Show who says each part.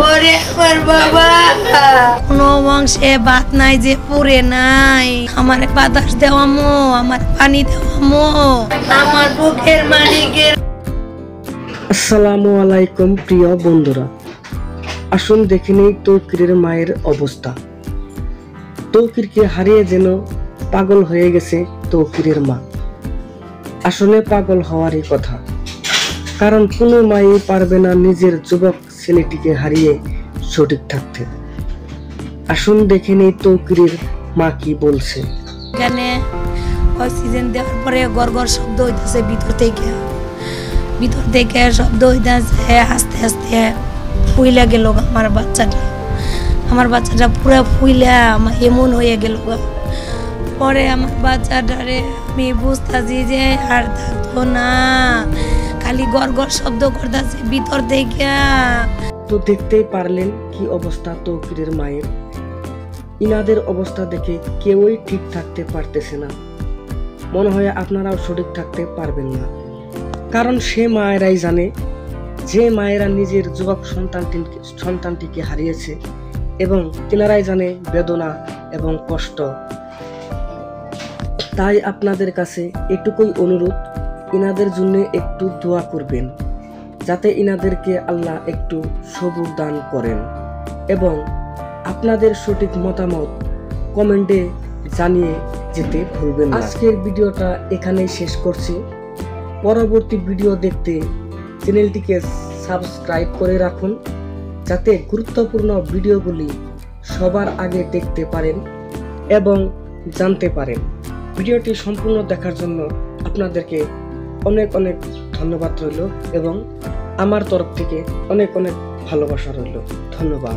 Speaker 1: ওরে আমার বাবা, কোনো বংশে ভাত নাই যে পুরে নাই। আমার বাতাস দেওয়ামো, আমার পানি দেওয়ামো, আমার বুকের মালিকের।
Speaker 2: আসসালামু আলাইকুম প্রিয় বন্ধুরা, আসুন দেখে নেই তৌকিরের মায়ের অবস্থা। তৌকিরকে হারিয়ে যেন পাগল হয়ে গেছে তৌকিরের মা। আসলে পাগল হওয়ারই কথা, কারণ কোনো মাই পারবে না নিজের যুবক ছেলেটিকে হারিয়ে সঠিক থাকতে। আসুন দেখে নেই তৌকিরের মা কি বলছে।
Speaker 1: এখানে অক্সিজেন দেওয়ার পরে গড়গড় শব্দ হইতেছে ভিতর থেকে শব্দ হইতেছে। আস্তে আস্তে ফুইলা গেল আমার বাচ্চাটা পুরো ফুইলা এমন হয়ে গেল। পরে আমার বাচ্চাটারে আমি বুঝতেছি যে আর থাকতো না, খালি গড়গড় শব্দ করতেছে ভিতর থেকে।
Speaker 2: তো দেখতেই পারলেন কি অবস্থা তৌকিরের মায়ের। ইনাদের অবস্থা দেখে কেউই ঠিক থাকতে পারতেছে না। মনে হয় আপনারাও সঠিক থাকতে পারবেন না, কারণ সে মায়েরাই জানে, যে মায়েরা নিজের যুবক সন্তানটিকে হারিয়েছে, এবং তিনারাই জানে বেদনা এবং কষ্ট। তাই আপনাদের কাছে এটুকুই অনুরোধ, ইনাদের জন্য একটু দোয়া করবেন, যাতে ইনাদেরকে আল্লাহ একটু সবুর দান করেন, এবং আপনাদের সঠিক মতামত কমেন্টে জানিয়ে যেতে ভুলবেন না। আজকের ভিডিওটা এখানেই শেষ করছি। পরবর্তী ভিডিও দেখতে চ্যানেলটিকে সাবস্ক্রাইব করে রাখুন, যাতে গুরুত্বপূর্ণ ভিডিওগুলি সবার আগে দেখতে পারেন এবং জানতে পারেন। ভিডিওটি সম্পূর্ণ দেখার জন্য আপনাদেরকে অনেক অনেক ধন্যবাদ রইল, এবং আমার তরফ থেকে অনেক অনেক ভালোবাসা রইল। ধন্যবাদ।